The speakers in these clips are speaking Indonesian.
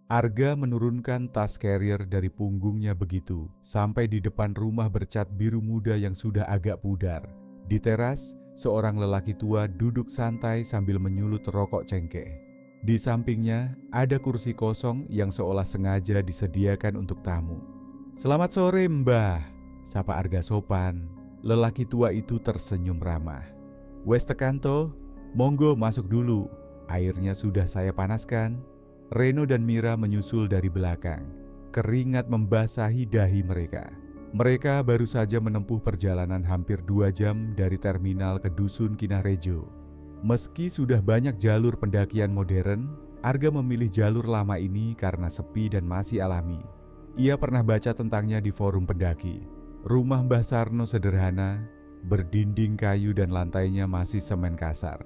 Arga menurunkan tas carrier dari punggungnya begitu, sampai di depan rumah bercat biru muda yang sudah agak pudar. Di teras, seorang lelaki tua duduk santai sambil menyulut rokok cengkeh. Di sampingnya, ada kursi kosong yang seolah sengaja disediakan untuk tamu. "Selamat sore, Mbah," sapa Arga sopan. Lelaki tua itu tersenyum ramah. "Wes tekan toh? Monggo masuk dulu. Airnya sudah saya panaskan." Reno dan Mira menyusul dari belakang. Keringat membasahi dahi mereka. Mereka baru saja menempuh perjalanan hampir 2 jam dari terminal ke Dusun Kinarrejo. Meski sudah banyak jalur pendakian modern, Arga memilih jalur lama ini karena sepi dan masih alami. Ia pernah baca tentangnya di forum pendaki. Rumah Mbah Sarno sederhana, berdinding kayu dan lantainya masih semen kasar.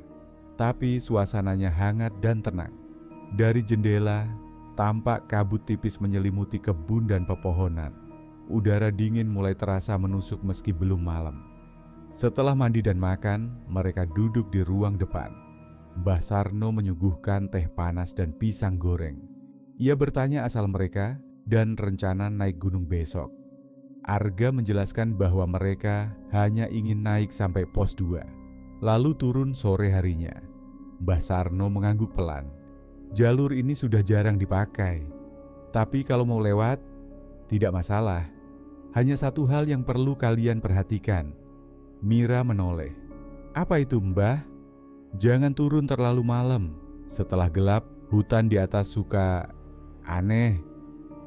Tapi suasananya hangat dan tenang. Dari jendela, tampak kabut tipis menyelimuti kebun dan pepohonan. Udara dingin mulai terasa menusuk meski belum malam. Setelah mandi dan makan, mereka duduk di ruang depan. Mbah Sarno menyuguhkan teh panas dan pisang goreng. Ia bertanya asal mereka dan rencana naik gunung besok. Arga menjelaskan bahwa mereka hanya ingin naik sampai pos 2, lalu turun sore harinya. Mbah Sarno mengangguk pelan. "Jalur ini sudah jarang dipakai, tapi kalau mau lewat, tidak masalah. Hanya satu hal yang perlu kalian perhatikan." Mira menoleh. "Apa itu, Mbah?" "Jangan turun terlalu malam. Setelah gelap, hutan di atas suka aneh."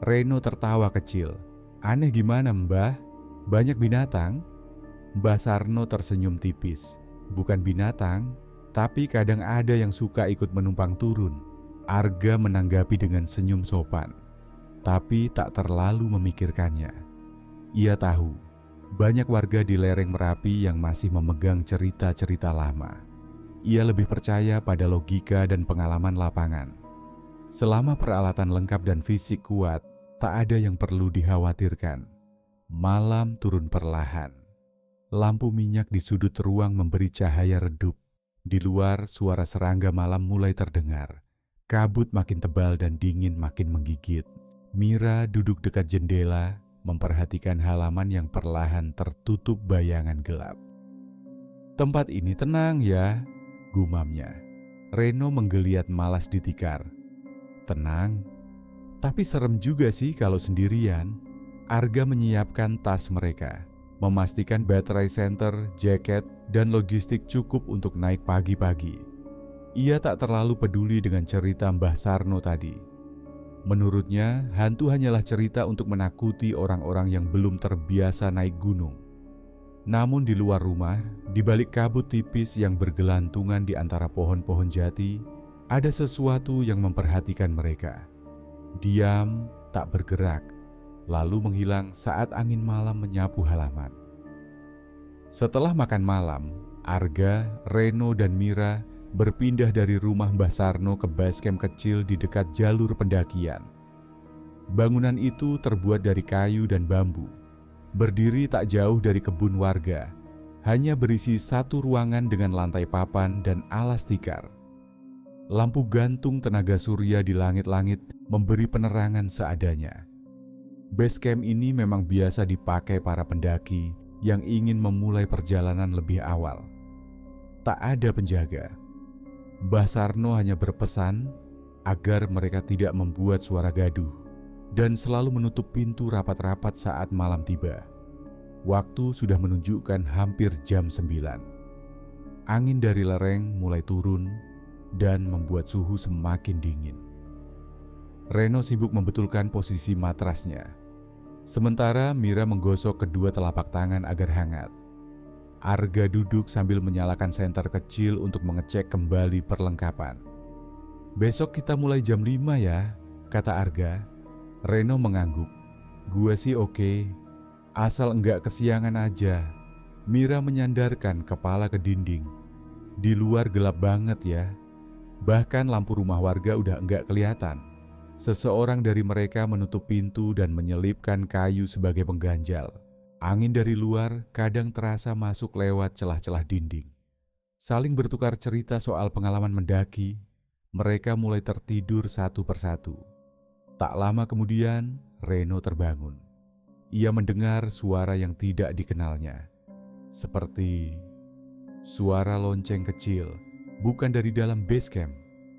Reno tertawa kecil. "Aneh gimana, Mbah? Banyak binatang?" Mbah Sarno tersenyum tipis. "Bukan binatang, tapi kadang ada yang suka ikut menumpang turun." Arga menanggapi dengan senyum sopan, tapi tak terlalu memikirkannya. Ia tahu, banyak warga di lereng Merapi yang masih memegang cerita-cerita lama. Ia lebih percaya pada logika dan pengalaman lapangan. Selama peralatan lengkap dan fisik kuat, tak ada yang perlu dikhawatirkan. Malam turun perlahan. Lampu minyak di sudut ruang memberi cahaya redup. Di luar, suara serangga malam mulai terdengar. Kabut makin tebal dan dingin makin menggigit. Mira duduk dekat jendela, memperhatikan halaman yang perlahan tertutup bayangan gelap. "Tempat ini tenang ya," gumamnya. Reno menggeliat malas ditikar. "Tenang, tapi serem juga sih kalau sendirian." Arga menyiapkan tas mereka, memastikan baterai senter, jaket, dan logistik cukup untuk naik pagi-pagi. Ia tak terlalu peduli dengan cerita Mbah Sarno tadi. Menurutnya, hantu hanyalah cerita untuk menakuti orang-orang yang belum terbiasa naik gunung. Namun di luar rumah, di balik kabut tipis yang bergelantungan di antara pohon-pohon jati, ada sesuatu yang memperhatikan mereka. Diam, tak bergerak, lalu menghilang saat angin malam menyapu halaman. Setelah makan malam, Arga, Reno, dan Mira berpindah dari rumah Mbah Sarno ke basecamp kecil di dekat jalur pendakian. Bangunan itu terbuat dari kayu dan bambu, berdiri tak jauh dari kebun warga, hanya berisi satu ruangan dengan lantai papan dan alas tikar. Lampu gantung tenaga surya di langit-langit memberi penerangan seadanya. Basecamp ini memang biasa dipakai para pendaki yang ingin memulai perjalanan lebih awal. Tak ada penjaga. Mbah Sarno hanya berpesan agar mereka tidak membuat suara gaduh dan selalu menutup pintu rapat-rapat saat malam tiba. Waktu sudah menunjukkan hampir jam 9. Angin dari lereng mulai turun dan membuat suhu semakin dingin. Reno sibuk membetulkan posisi matrasnya. Sementara Mira menggosok kedua telapak tangan agar hangat. Arga duduk sambil menyalakan senter kecil untuk mengecek kembali perlengkapan. "Besok kita mulai jam 5 ya," kata Arga. Reno mengangguk. "Gue sih oke, asal enggak kesiangan aja." Mira menyandarkan kepala ke dinding. "Di luar gelap banget ya. Bahkan lampu rumah warga udah enggak kelihatan." Seseorang dari mereka menutup pintu dan menyelipkan kayu sebagai pengganjal. Angin dari luar kadang terasa masuk lewat celah-celah dinding. Saling bertukar cerita soal pengalaman mendaki, mereka mulai tertidur satu persatu. Tak lama kemudian, Reno terbangun. Ia mendengar suara yang tidak dikenalnya. Seperti suara lonceng kecil, bukan dari dalam base camp.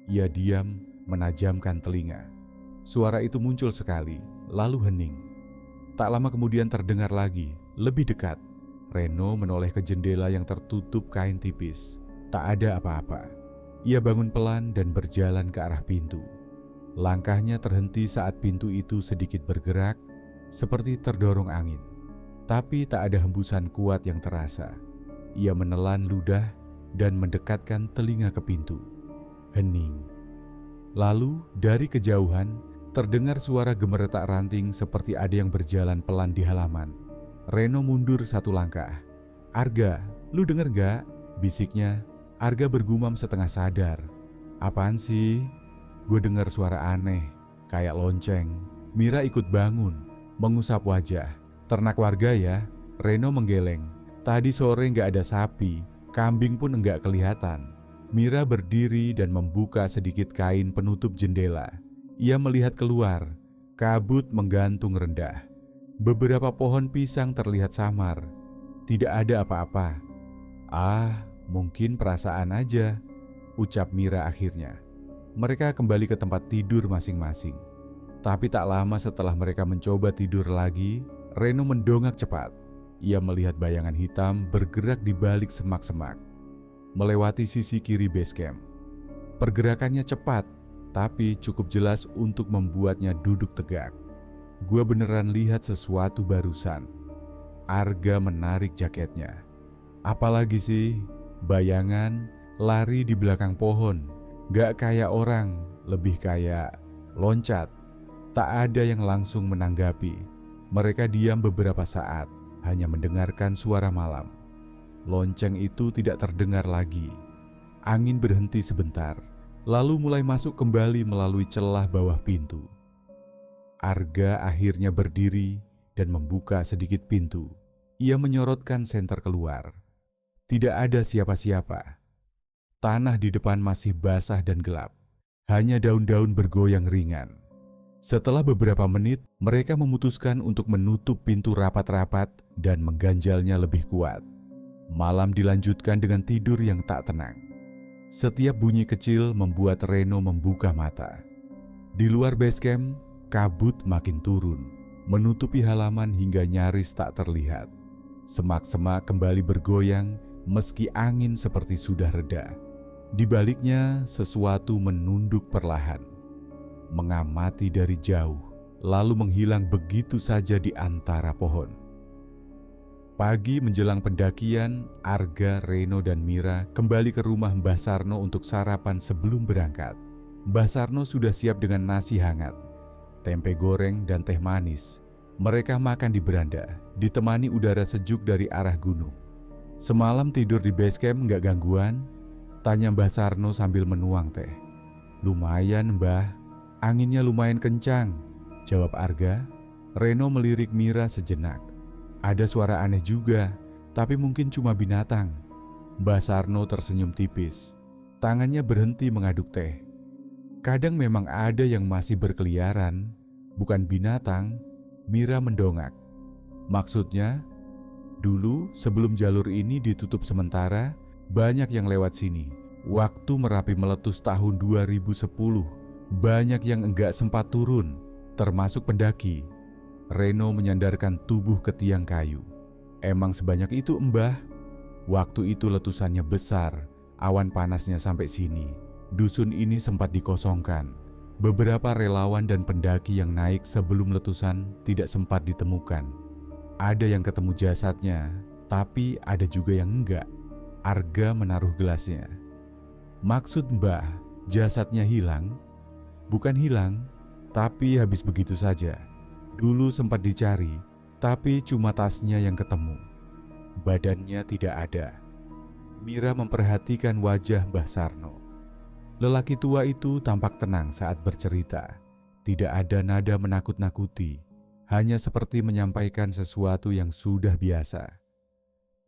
Ia diam, menajamkan telinga. Suara itu muncul sekali, lalu hening. Tak lama kemudian terdengar lagi, lebih dekat. Reno menoleh ke jendela yang tertutup kain tipis. Tak ada apa-apa. Ia bangun pelan dan berjalan ke arah pintu. Langkahnya terhenti saat pintu itu sedikit bergerak, seperti terdorong angin. Tapi tak ada hembusan kuat yang terasa. Ia menelan ludah dan mendekatkan telinga ke pintu. Hening. Lalu dari kejauhan terdengar suara gemeretak ranting seperti ada yang berjalan pelan di halaman. Reno mundur satu langkah. "Arga, lu denger gak?" bisiknya. Arga bergumam setengah sadar. "Apaan sih?" "Gue dengar suara aneh, kayak lonceng." Mira ikut bangun, mengusap wajah. "Ternak warga ya?" Reno menggeleng. "Tadi sore gak ada sapi, kambing pun enggak kelihatan." Mira berdiri dan membuka sedikit kain penutup jendela. Ia melihat keluar, kabut menggantung rendah. Beberapa pohon pisang terlihat samar. Tidak ada apa-apa. "Ah, mungkin perasaan aja," ucap Mira akhirnya. Mereka kembali ke tempat tidur masing-masing. Tapi tak lama setelah mereka mencoba tidur lagi, Reno mendongak cepat. Ia melihat bayangan hitam bergerak di balik semak-semak, melewati sisi kiri base camp. Pergerakannya cepat, tapi cukup jelas untuk membuatnya duduk tegak. "Gua beneran lihat sesuatu barusan." Arga menarik jaketnya. "Apalagi sih?" "Bayangan lari di belakang pohon. Gak kayak orang, lebih kayak loncat." Tak ada yang langsung menanggapi. Mereka diam beberapa saat, hanya mendengarkan suara malam. Lonceng itu tidak terdengar lagi. Angin berhenti sebentar, lalu mulai masuk kembali melalui celah bawah pintu. Arga akhirnya berdiri dan membuka sedikit pintu. Ia menyorotkan senter keluar. Tidak ada siapa-siapa. Tanah di depan masih basah dan gelap. Hanya daun-daun bergoyang ringan. Setelah beberapa menit, mereka memutuskan untuk menutup pintu rapat-rapat dan mengganjalnya lebih kuat. Malam dilanjutkan dengan tidur yang tak tenang. Setiap bunyi kecil membuat Reno membuka mata. Di luar base camp, kabut makin turun, menutupi halaman hingga nyaris tak terlihat. Semak-semak kembali bergoyang meski angin seperti sudah reda. Di baliknya, sesuatu menunduk perlahan, mengamati dari jauh, lalu menghilang begitu saja di antara pohon. Pagi menjelang pendakian, Arga, Reno, dan Mira kembali ke rumah Mbah Sarno untuk sarapan sebelum berangkat. Mbah Sarno sudah siap dengan nasi hangat, tempe goreng, dan teh manis. Mereka makan di beranda, ditemani udara sejuk dari arah gunung. "Semalam tidur di base camp nggak gangguan?" tanya Mbah Sarno sambil menuang teh. "Lumayan, Mbah. Anginnya lumayan kencang," jawab Arga. Reno melirik Mira sejenak. "Ada suara aneh juga, tapi mungkin cuma binatang." Mbah Sarno tersenyum tipis. Tangannya berhenti mengaduk teh. "Kadang memang ada yang masih berkeliaran, bukan binatang." Mira mendongak. "Maksudnya?" "Dulu sebelum jalur ini ditutup sementara, banyak yang lewat sini. Waktu Merapi meletus tahun 2010, banyak yang enggak sempat turun, termasuk pendaki." Reno menyandarkan tubuh ke tiang kayu. "Emang sebanyak itu, Mbah?" "Waktu itu letusannya besar, awan panasnya sampai sini. Dusun ini sempat dikosongkan. Beberapa relawan dan pendaki yang naik sebelum letusan tidak sempat ditemukan. Ada yang ketemu jasadnya, tapi ada juga yang enggak." Arga menaruh gelasnya. "Maksud Mbah, jasadnya hilang?" "Bukan hilang, tapi habis begitu saja. Dulu sempat dicari, tapi cuma tasnya yang ketemu. Badannya tidak ada." Mira memperhatikan wajah Mbah Sarno. Lelaki tua itu tampak tenang saat bercerita. Tidak ada nada menakut-nakuti, hanya seperti menyampaikan sesuatu yang sudah biasa.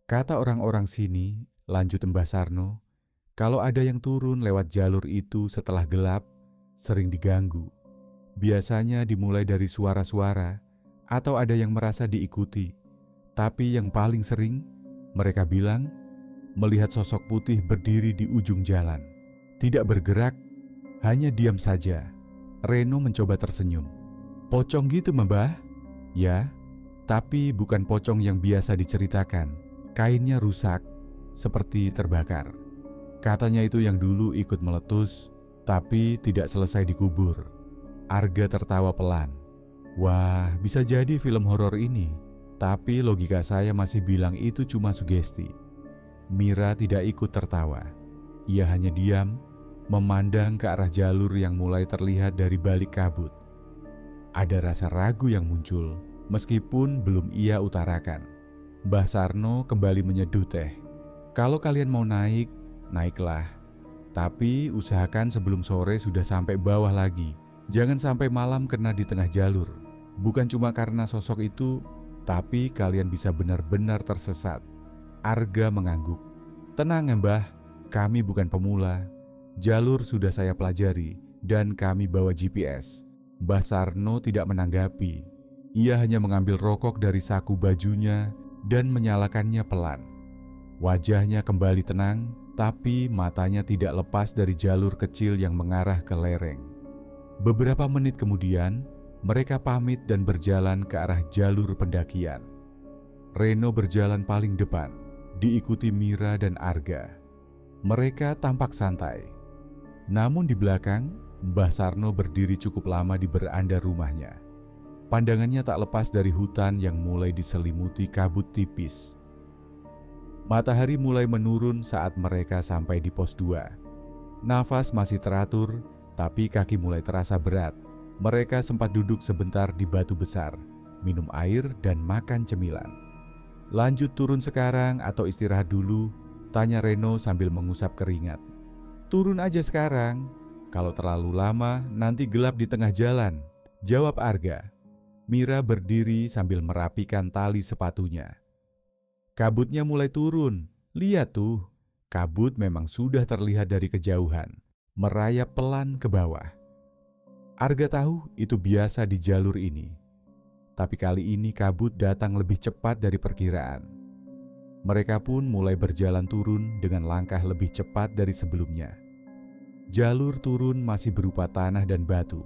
"Kata orang-orang sini," lanjut Mbah Sarno, "kalau ada yang turun lewat jalur itu setelah gelap, sering diganggu. Biasanya dimulai dari suara-suara atau ada yang merasa diikuti. Tapi yang paling sering mereka bilang melihat sosok putih berdiri di ujung jalan. Tidak bergerak, hanya diam saja. Reno mencoba tersenyum. Pocong gitu, Mbah? Ya, tapi bukan pocong yang biasa diceritakan. Kainnya rusak, seperti terbakar. Katanya itu yang dulu ikut meletus, tapi tidak selesai dikubur. Arga tertawa pelan. Wah, bisa jadi film horor ini. Tapi logika saya masih bilang itu cuma sugesti. Mira tidak ikut tertawa. Ia hanya diam, memandang ke arah jalur yang mulai terlihat dari balik kabut. Ada rasa ragu yang muncul, meskipun belum ia utarakan. Mbah Sarno kembali menyeduh teh. Kalau kalian mau naik, naiklah. Tapi usahakan sebelum sore sudah sampai bawah lagi. Jangan sampai malam kena di tengah jalur. Bukan cuma karena sosok itu, tapi kalian bisa benar-benar tersesat. Arga mengangguk. Tenang, Mbah, kami bukan pemula. Jalur sudah saya pelajari dan kami bawa GPS. Mbah Sarno tidak menanggapi. Ia hanya mengambil rokok dari saku bajunya dan menyalakannya pelan. Wajahnya kembali tenang, tapi matanya tidak lepas dari jalur kecil yang mengarah ke lereng. Beberapa menit kemudian, mereka pamit dan berjalan ke arah jalur pendakian. Reno berjalan paling depan, diikuti Mira dan Arga. Mereka tampak santai. Namun di belakang, Mbah Sarno berdiri cukup lama di beranda rumahnya. Pandangannya tak lepas dari hutan yang mulai diselimuti kabut tipis. Matahari mulai menurun saat mereka sampai di pos 2. Nafas masih teratur, tapi kaki mulai terasa berat. Mereka sempat duduk sebentar di batu besar, minum air dan makan cemilan. Lanjut turun sekarang atau istirahat dulu? Tanya Reno sambil mengusap keringat. Turun aja sekarang. Kalau terlalu lama nanti gelap di tengah jalan, jawab Arga. Mira berdiri sambil merapikan tali sepatunya. Kabutnya mulai turun. Lihat tuh, kabut memang sudah terlihat dari kejauhan, merayap pelan ke bawah. Arga tahu itu biasa di jalur ini. Tapi kali ini kabut datang lebih cepat dari perkiraan. Mereka pun mulai berjalan turun dengan langkah lebih cepat dari sebelumnya. Jalur turun masih berupa tanah dan batu,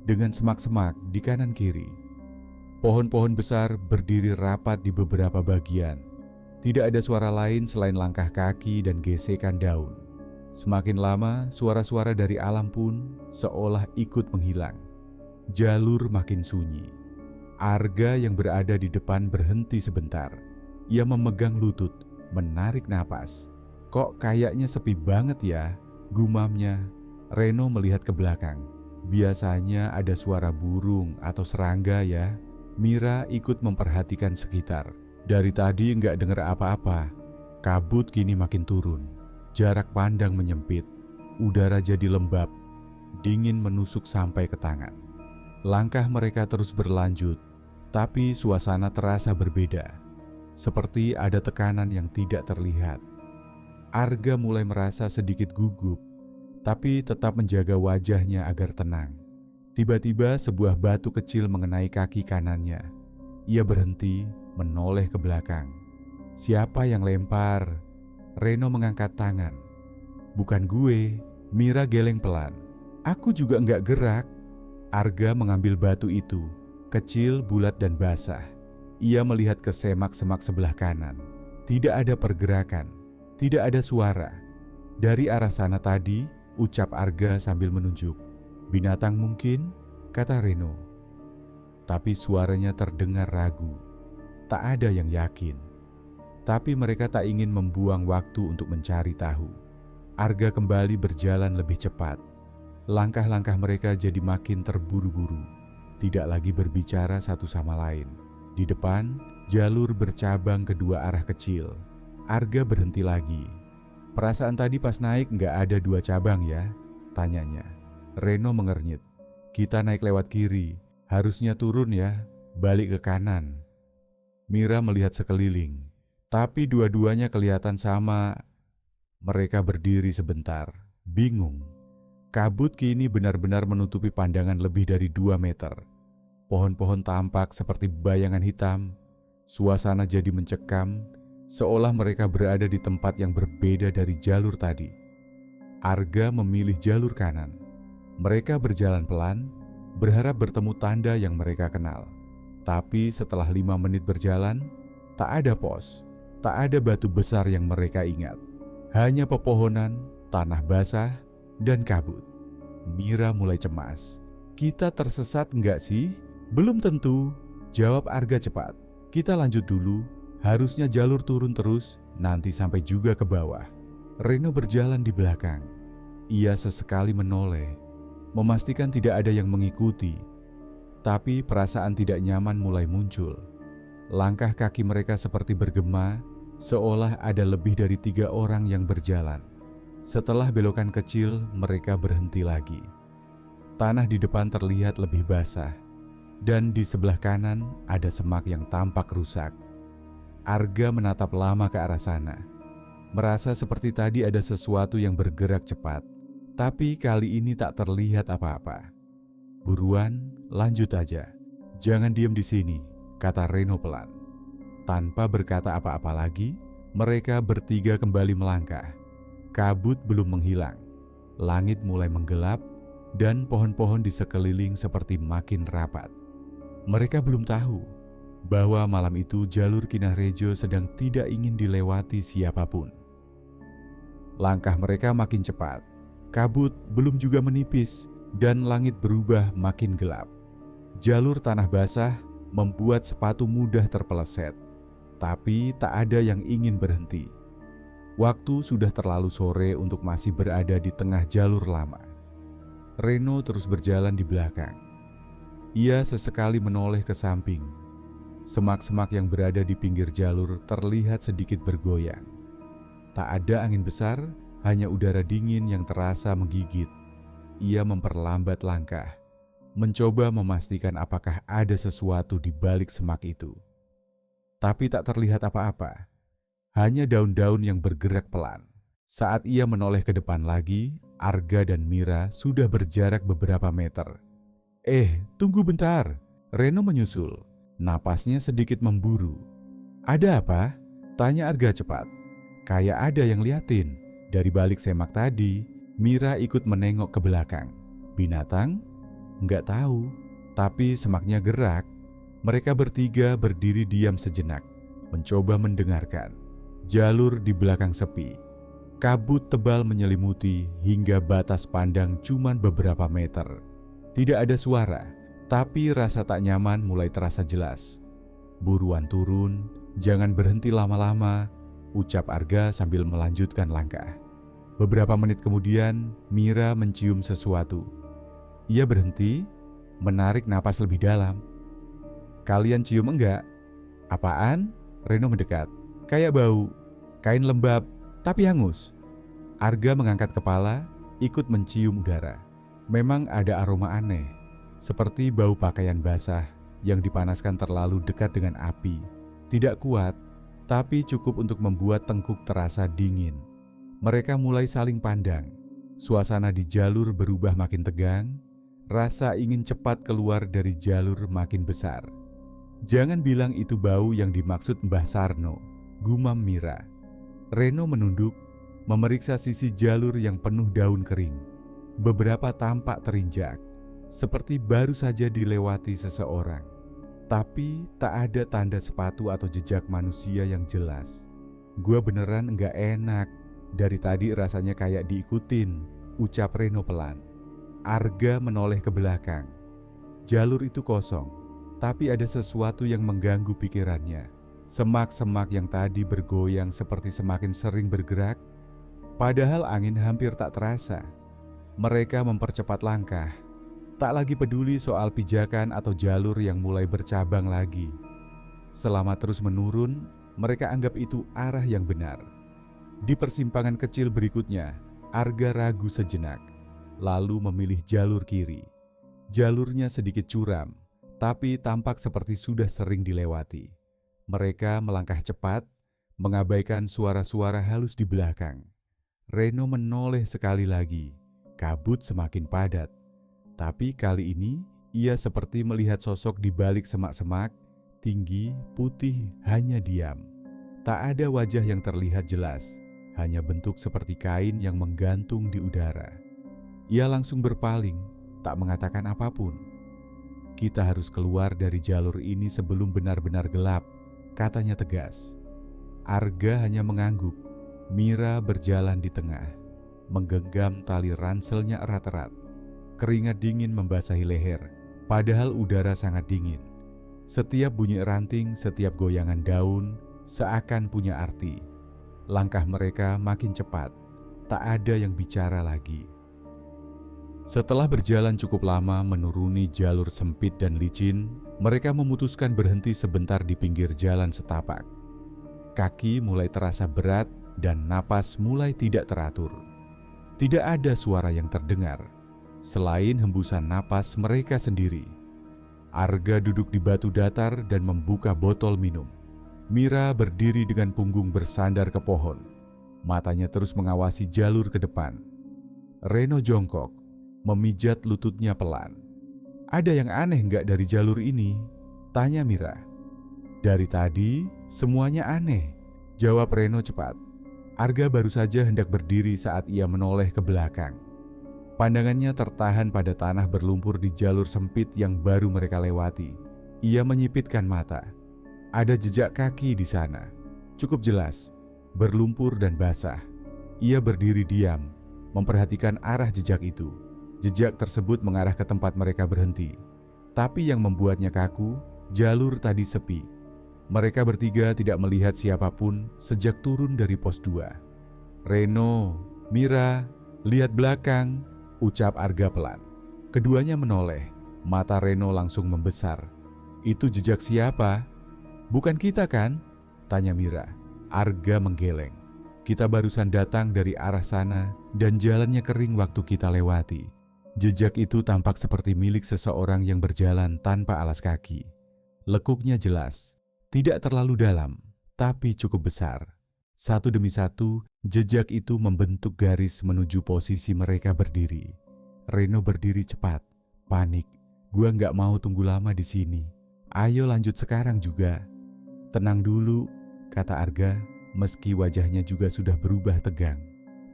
dengan semak-semak di kanan kiri. Pohon-pohon besar berdiri rapat di beberapa bagian. Tidak ada suara lain selain langkah kaki dan gesekan daun. Semakin lama, suara-suara dari alam pun seolah ikut menghilang. Jalur makin sunyi. Arga yang berada di depan berhenti sebentar. Ia memegang lutut, menarik napas. Kok kayaknya sepi banget ya, gumamnya. Reno melihat ke belakang. Biasanya ada suara burung atau serangga ya. Mira ikut memperhatikan sekitar. Dari tadi nggak dengar apa-apa. Kabut kini makin turun. Jarak pandang menyempit, udara jadi lembab, dingin menusuk sampai ke tangan. Langkah mereka terus berlanjut, tapi suasana terasa berbeda, seperti ada tekanan yang tidak terlihat. Arga mulai merasa sedikit gugup, tapi tetap menjaga wajahnya agar tenang. Tiba-tiba sebuah batu kecil mengenai kaki kanannya. Ia berhenti, menoleh ke belakang. Siapa yang lempar? Reno mengangkat tangan. Bukan gue. Mira geleng pelan. Aku juga enggak gerak. Arga mengambil batu itu, kecil, bulat dan basah. Ia melihat ke semak-semak sebelah kanan. Tidak ada pergerakan, tidak ada suara. Dari arah sana tadi, ucap Arga sambil menunjuk. Binatang mungkin, kata Reno. Tapi suaranya terdengar ragu. Tak ada yang yakin. Tapi mereka tak ingin membuang waktu untuk mencari tahu. Arga kembali berjalan lebih cepat. Langkah-langkah mereka jadi makin terburu-buru. Tidak lagi berbicara satu sama lain. Di depan, jalur bercabang kedua arah kecil. Arga berhenti lagi. Perasaan tadi pas naik nggak ada 2 cabang ya? Tanyanya. Reno mengernyit. Kita naik lewat kiri. Harusnya turun ya, balik ke kanan. Mira melihat sekeliling. Tapi dua-duanya kelihatan sama. Mereka berdiri sebentar, bingung. Kabut kini benar-benar menutupi pandangan lebih dari 2 meter. Pohon-pohon tampak seperti bayangan hitam. Suasana jadi mencekam, seolah mereka berada di tempat yang berbeda dari jalur tadi. Arga memilih jalur kanan. Mereka berjalan pelan, berharap bertemu tanda yang mereka kenal. Tapi setelah 5 menit berjalan, tak ada pos, tak ada batu besar yang mereka ingat. Hanya pepohonan, tanah basah, dan kabut. Mira mulai cemas. Kita tersesat enggak sih? Belum tentu, jawab Arga cepat. Kita lanjut dulu, harusnya jalur turun terus, nanti sampai juga ke bawah. Reno berjalan di belakang. Ia sesekali menoleh, memastikan tidak ada yang mengikuti. Tapi perasaan tidak nyaman mulai muncul. Langkah kaki mereka seperti bergema, seolah ada lebih dari 3 orang yang berjalan. Setelah belokan kecil, mereka berhenti lagi. Tanah di depan terlihat lebih basah, dan di sebelah kanan ada semak yang tampak rusak. Arga menatap lama ke arah sana, merasa seperti tadi ada sesuatu yang bergerak cepat, tapi kali ini tak terlihat apa-apa. Buruan, lanjut aja. Jangan diam di sini, kata Reno pelan. Tanpa berkata apa-apa lagi, mereka bertiga kembali melangkah. Kabut belum menghilang, langit mulai menggelap, dan pohon-pohon di sekeliling seperti makin rapat. Mereka belum tahu bahwa malam itu jalur Kinahrejo sedang tidak ingin dilewati siapapun. Langkah mereka makin cepat, kabut belum juga menipis, dan langit berubah makin gelap. Jalur tanah basah membuat sepatu mudah terpeleset, tapi tak ada yang ingin berhenti. Waktu sudah terlalu sore untuk masih berada di tengah jalur lama. Reno terus berjalan di belakang. Ia sesekali menoleh ke samping. Semak-semak yang berada di pinggir jalur terlihat sedikit bergoyang. Tak ada angin besar, hanya udara dingin yang terasa menggigit. Ia memperlambat langkah, mencoba memastikan apakah ada sesuatu di balik semak itu. Tapi tak terlihat apa-apa, hanya daun-daun yang bergerak pelan. Saat ia menoleh ke depan lagi, Arga dan Mira sudah berjarak beberapa meter. Tunggu bentar, Reno menyusul. Napasnya sedikit memburu. Ada apa? Tanya Arga cepat. Kayak ada yang liatin. Dari balik semak tadi, Mira ikut menengok ke belakang. Binatang? Nggak tahu, tapi semaknya gerak. Mereka bertiga berdiri diam sejenak, mencoba mendengarkan. Jalur di belakang sepi. Kabut tebal menyelimuti hingga batas pandang cuman beberapa meter. Tidak ada suara, tapi rasa tak nyaman mulai terasa jelas. Buruan turun, jangan berhenti lama-lama, ucap Arga sambil melanjutkan langkah. Beberapa menit kemudian, Mira mencium sesuatu. Ia berhenti, menarik napas lebih dalam. Kalian cium enggak? Apaan? Reno mendekat. Kayak bau, kain lembab, tapi hangus. Arga mengangkat kepala, ikut mencium udara. Memang ada aroma aneh, seperti bau pakaian basah yang dipanaskan terlalu dekat dengan api. Tidak kuat, tapi cukup untuk membuat tengkuk terasa dingin. Mereka mulai saling pandang. Suasana di jalur berubah makin tegang. Rasa ingin cepat keluar dari jalur makin besar. Jangan bilang itu bau yang dimaksud Mbah Sarno, gumam Mira. Reno menunduk, memeriksa sisi jalur yang penuh daun kering. Beberapa tampak terinjak, seperti baru saja dilewati seseorang. Tapi tak ada tanda sepatu atau jejak manusia yang jelas. Gua beneran enggak enak. Dari tadi rasanya kayak diikutin, ucap Reno pelan. Arga menoleh ke belakang. Jalur itu kosong, tapi ada sesuatu yang mengganggu pikirannya. Semak-semak yang tadi bergoyang seperti semakin sering bergerak, padahal angin hampir tak terasa. Mereka mempercepat langkah, tak lagi peduli soal pijakan atau jalur yang mulai bercabang lagi. Selama terus menurun, mereka anggap itu arah yang benar. Di persimpangan kecil berikutnya, Arga ragu sejenak, lalu memilih jalur kiri. Jalurnya sedikit curam, tapi tampak seperti sudah sering dilewati. Mereka melangkah cepat, mengabaikan suara-suara halus di belakang. Reno menoleh sekali lagi, Kabut semakin padat, tapi kali ini ia seperti melihat sosok di balik semak-semak, tinggi, putih, hanya diam. Tak ada wajah yang terlihat jelas, hanya bentuk seperti kain yang menggantung di udara. Ia langsung berpaling, tak mengatakan apapun. Kita harus keluar dari jalur ini sebelum benar-benar gelap, katanya tegas. Arga hanya mengangguk. Mira berjalan di tengah, menggenggam tali ranselnya erat-erat. Keringat dingin membasahi leher, padahal udara sangat dingin. Setiap bunyi ranting, setiap goyangan daun seakan punya arti. Langkah mereka makin cepat, tak ada yang bicara lagi. Setelah berjalan cukup lama menuruni jalur sempit dan licin, mereka memutuskan berhenti sebentar di pinggir jalan setapak. Kaki mulai terasa berat dan napas mulai tidak teratur. Tidak ada suara yang terdengar, selain hembusan napas mereka sendiri. Arga duduk di batu datar dan membuka botol minum. Mira berdiri dengan punggung bersandar ke pohon. Matanya terus mengawasi jalur ke depan. Reno jongkok, memijat lututnya pelan. "Ada yang aneh nggak dari jalur ini?" tanya Mira. "Dari tadi, semuanya aneh," jawab Reno cepat. Arga baru saja hendak berdiri saat ia menoleh ke belakang. Pandangannya tertahan pada tanah berlumpur di jalur sempit yang baru mereka lewati. Ia menyipitkan mata. Ada jejak kaki di sana, cukup jelas, berlumpur dan basah. Ia berdiri diam, memperhatikan arah jejak itu. Jejak tersebut mengarah ke tempat mereka berhenti. Tapi yang membuatnya kaku, jalur tadi sepi. Mereka bertiga tidak melihat siapapun sejak turun dari pos 2. "Reno, Mira, lihat belakang," ucap Arga pelan. Keduanya menoleh, mata Reno langsung membesar. "Itu jejak siapa?" "Bukan kita kan?" tanya Mira. Arga menggeleng. "Kita barusan datang dari arah sana dan jalannya kering waktu kita lewati. Jejak itu tampak seperti milik seseorang yang berjalan tanpa alas kaki." Lekuknya jelas. Tidak terlalu dalam, tapi cukup besar. Satu demi satu, jejak itu membentuk garis menuju posisi mereka berdiri. Reno berdiri cepat, panik. "Gua nggak mau tunggu lama di sini. Ayo lanjut sekarang juga." "Tenang dulu," kata Arga, meski wajahnya juga sudah berubah tegang.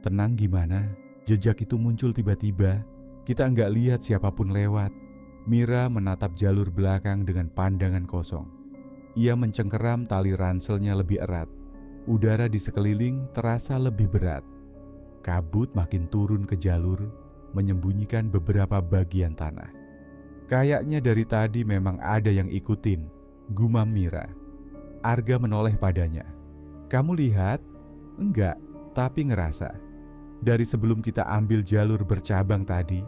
"Tenang gimana? Jejak itu muncul tiba-tiba. Kita nggak lihat siapapun lewat." Mira menatap jalur belakang dengan pandangan kosong. Ia mencengkeram tali ranselnya lebih erat. Udara di sekeliling terasa lebih berat. Kabut makin turun ke jalur, menyembunyikan beberapa bagian tanah. "Kayaknya dari tadi memang ada yang ikutin," gumam Mira. Arga menoleh padanya. "Kamu lihat?" "Enggak, tapi ngerasa. Dari sebelum kita ambil jalur bercabang tadi,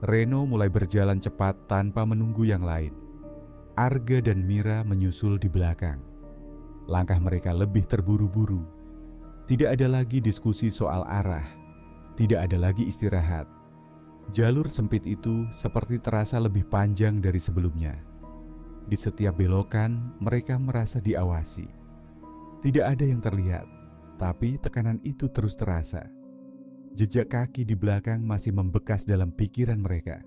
Reno mulai berjalan cepat tanpa menunggu yang lain." Arga dan Mira menyusul di belakang. Langkah mereka lebih terburu-buru. Tidak ada lagi diskusi soal arah. Tidak ada lagi istirahat. Jalur sempit itu seperti terasa lebih panjang dari sebelumnya. Di setiap belokan, mereka merasa diawasi. Tidak ada yang terlihat, tapi tekanan itu terus terasa. Jejak kaki di belakang masih membekas dalam pikiran mereka.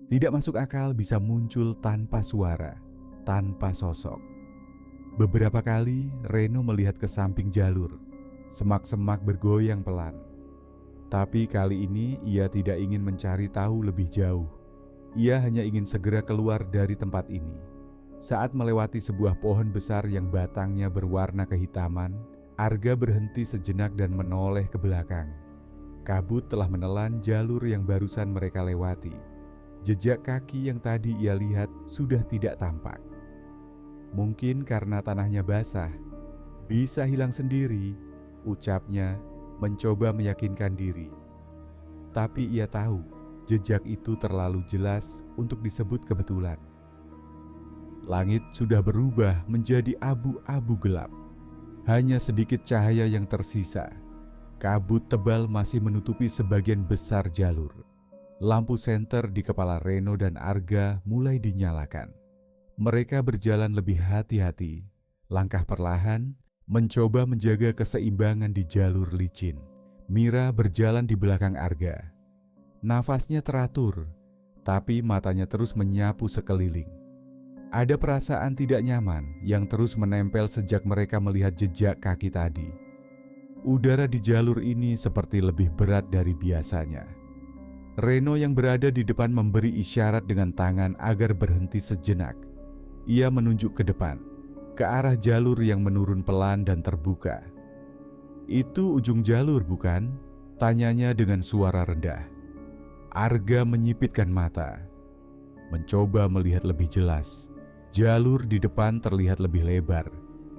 Tidak masuk akal bisa muncul tanpa suara, tanpa sosok. Beberapa kali Reno melihat ke samping jalur. Semak-semak bergoyang pelan. Tapi kali ini ia tidak ingin mencari tahu lebih jauh. Ia hanya ingin segera keluar dari tempat ini. Saat melewati sebuah pohon besar yang batangnya berwarna kehitaman, Arga berhenti sejenak dan menoleh ke belakang. Kabut telah menelan jalur yang barusan mereka lewati. Jejak kaki yang tadi ia lihat sudah tidak tampak. Mungkin karena tanahnya basah. "Bisa hilang sendiri," ucapnya, mencoba meyakinkan diri. Tapi ia tahu jejak itu terlalu jelas untuk disebut kebetulan. Langit sudah berubah menjadi abu-abu gelap. Hanya sedikit cahaya yang tersisa. Kabut tebal masih menutupi sebagian besar jalur. Lampu senter di kepala Reno dan Arga mulai dinyalakan. Mereka berjalan lebih hati-hati, langkah perlahan, mencoba menjaga keseimbangan di jalur licin. Mira berjalan di belakang Arga. Nafasnya teratur, tapi matanya terus menyapu sekeliling. Ada perasaan tidak nyaman yang terus menempel sejak mereka melihat jejak kaki tadi. Udara di jalur ini seperti lebih berat dari biasanya. Reno yang berada di depan memberi isyarat dengan tangan agar berhenti sejenak. Ia menunjuk ke depan, ke arah jalur yang menurun pelan dan terbuka. "Itu ujung jalur, bukan?" tanyanya dengan suara rendah. Arga menyipitkan mata, mencoba melihat lebih jelas. Jalur di depan terlihat lebih lebar,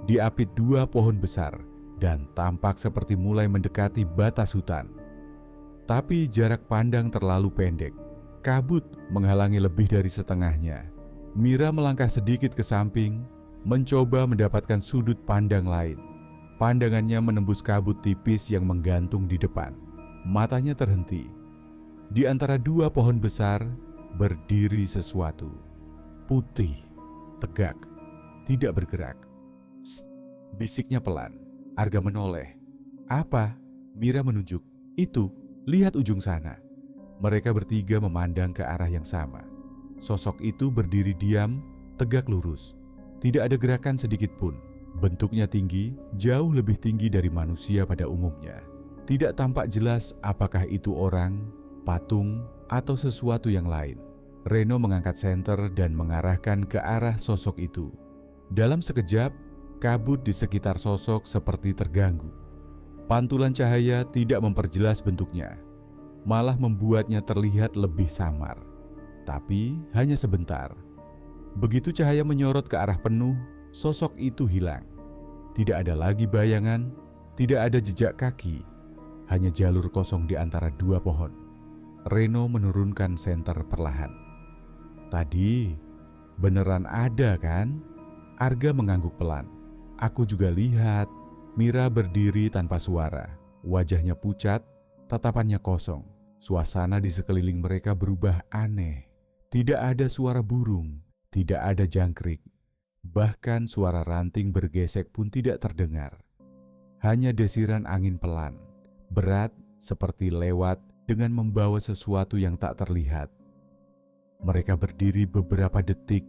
diapit 2 pohon besar, dan tampak seperti mulai mendekati batas hutan. Tapi jarak pandang terlalu pendek, kabut menghalangi lebih dari setengahnya. Mira melangkah sedikit ke samping, mencoba mendapatkan sudut pandang lain. Pandangannya menembus kabut tipis yang menggantung di depan. Matanya terhenti. Di antara 2 pohon besar, berdiri sesuatu. Putih, tegak, tidak bergerak. "Sst," bisiknya pelan. Arga menoleh. "Apa?" Mira menunjuk. "Itu, lihat ujung sana." Mereka bertiga memandang ke arah yang sama. Sosok itu berdiri diam, tegak lurus. Tidak ada gerakan sedikit pun. Bentuknya tinggi, jauh lebih tinggi dari manusia pada umumnya. Tidak tampak jelas apakah itu orang, patung, atau sesuatu yang lain. Reno mengangkat senter dan mengarahkan ke arah sosok itu. Dalam sekejap, kabut di sekitar sosok seperti terganggu. Pantulan cahaya tidak memperjelas bentuknya, malah membuatnya terlihat lebih samar. Tapi hanya sebentar. Begitu cahaya menyorot ke arah penuh, sosok itu hilang. Tidak ada lagi bayangan, tidak ada jejak kaki, hanya jalur kosong di antara 2 pohon. Reno menurunkan senter perlahan. "Tadi beneran ada kan?" Arga mengangguk pelan. "Aku juga lihat." Mira berdiri tanpa suara. Wajahnya pucat, tatapannya kosong. Suasana di sekeliling mereka berubah aneh. Tidak ada suara burung, tidak ada jangkrik. Bahkan suara ranting bergesek pun tidak terdengar. Hanya desiran angin pelan, berat seperti lewat dengan membawa sesuatu yang tak terlihat. Mereka berdiri beberapa detik,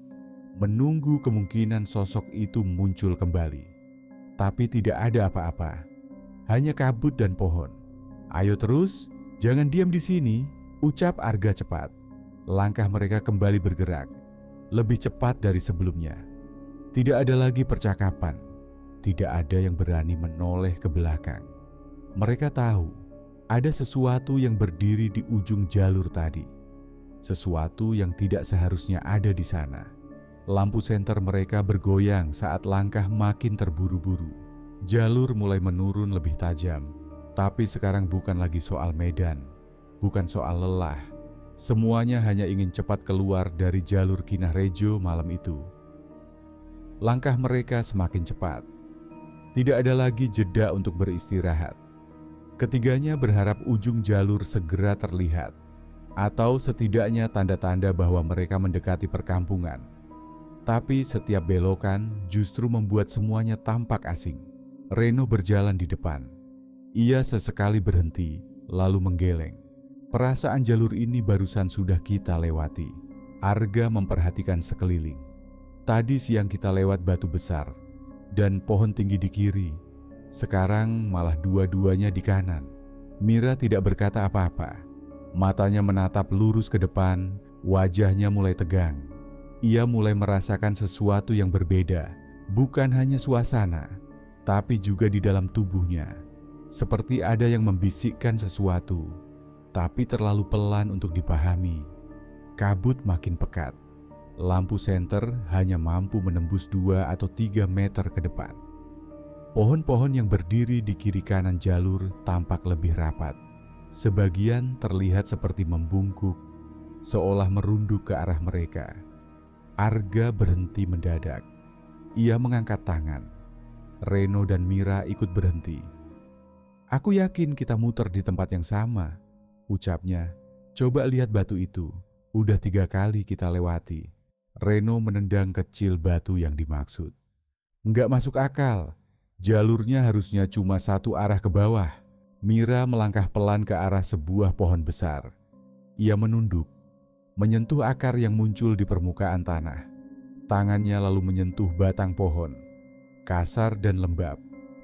menunggu kemungkinan sosok itu muncul kembali. Tapi tidak ada apa-apa, hanya kabut dan pohon. "Ayo terus, jangan diam di sini," ucap Arga cepat. Langkah mereka kembali bergerak, lebih cepat dari sebelumnya. Tidak ada lagi percakapan, tidak ada yang berani menoleh ke belakang. Mereka tahu ada sesuatu yang berdiri di ujung jalur tadi. Sesuatu yang tidak seharusnya ada di sana. Lampu senter mereka bergoyang saat langkah makin terburu-buru. Jalur mulai menurun lebih tajam. Tapi sekarang bukan lagi soal medan, bukan soal lelah. Semuanya hanya ingin cepat keluar dari jalur Kinah Rejo malam itu. Langkah mereka semakin cepat. Tidak ada lagi jeda untuk beristirahat. Ketiganya berharap ujung jalur segera terlihat, atau setidaknya tanda-tanda bahwa mereka mendekati perkampungan. Tapi setiap belokan justru membuat semuanya tampak asing. Reno berjalan di depan. Ia sesekali berhenti, lalu menggeleng. Perasaan jalur ini barusan sudah kita lewati. Arga memperhatikan sekeliling. Tadi siang kita lewat batu besar dan pohon tinggi di kiri. Sekarang malah dua-duanya di kanan. Mira tidak berkata apa-apa. Matanya menatap lurus ke depan, wajahnya mulai tegang. Ia mulai merasakan sesuatu yang berbeda, bukan hanya suasana, tapi juga di dalam tubuhnya. Seperti ada yang membisikkan sesuatu, tapi terlalu pelan untuk dipahami. Kabut makin pekat. Lampu senter hanya mampu menembus 2 atau 3 meter ke depan. Pohon-pohon yang berdiri di kiri kanan jalur tampak lebih rapat. Sebagian terlihat seperti membungkuk, seolah merunduk ke arah mereka. Arga berhenti mendadak. Ia mengangkat tangan. Reno dan Mira ikut berhenti. "Aku yakin kita muter di tempat yang sama," ucapnya. "Coba lihat batu itu, udah 3 kali kita lewati." Reno menendang kecil batu yang dimaksud. "Nggak masuk akal. Jalurnya harusnya cuma satu arah ke bawah." Mira melangkah pelan ke arah sebuah pohon besar. Ia menunduk, menyentuh akar yang muncul di permukaan tanah. Tangannya lalu menyentuh batang pohon, kasar dan lembab.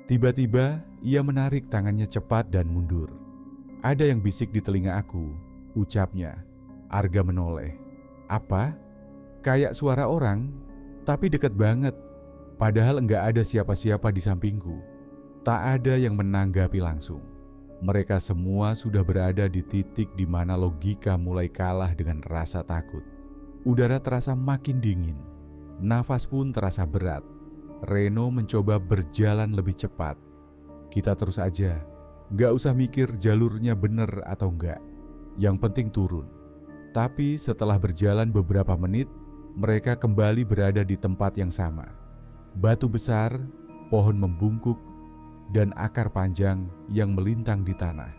Tiba-tiba ia menarik tangannya cepat dan mundur. Ada yang bisik di telinga aku, ucapnya. Arga menoleh. Apa? Kayak suara orang, tapi dekat banget. Padahal enggak ada siapa-siapa di sampingku. Tak ada yang menanggapi langsung. Mereka semua sudah berada di titik di mana logika mulai kalah dengan rasa takut. Udara terasa makin dingin. Nafas pun terasa berat. Reno mencoba berjalan lebih cepat. Kita terus aja, gak usah mikir jalurnya bener atau enggak. Yang penting turun. Tapi setelah berjalan beberapa menit, mereka kembali berada di tempat yang sama. Batu besar, pohon membungkuk, dan akar panjang yang melintang di tanah.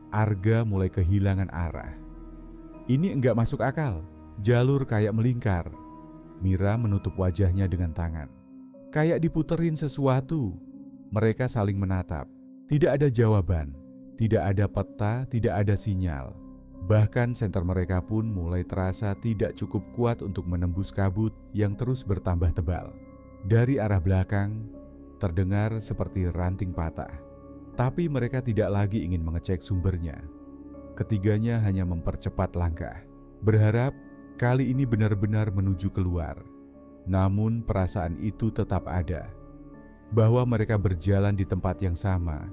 Arga mulai kehilangan arah. Ini enggak masuk akal, jalur kayak melingkar. Mira menutup wajahnya dengan tangan. Kayak diputerin sesuatu. Mereka saling menatap. Tidak ada jawaban, tidak ada peta, tidak ada sinyal. Bahkan senter mereka pun mulai terasa tidak cukup kuat untuk menembus kabut yang terus bertambah tebal. Dari arah belakang, terdengar seperti ranting patah. Tapi mereka tidak lagi ingin mengecek sumbernya. Ketiganya hanya mempercepat langkah, berharap kali ini benar-benar menuju keluar. Namun perasaan itu tetap ada, bahwa mereka berjalan di tempat yang sama,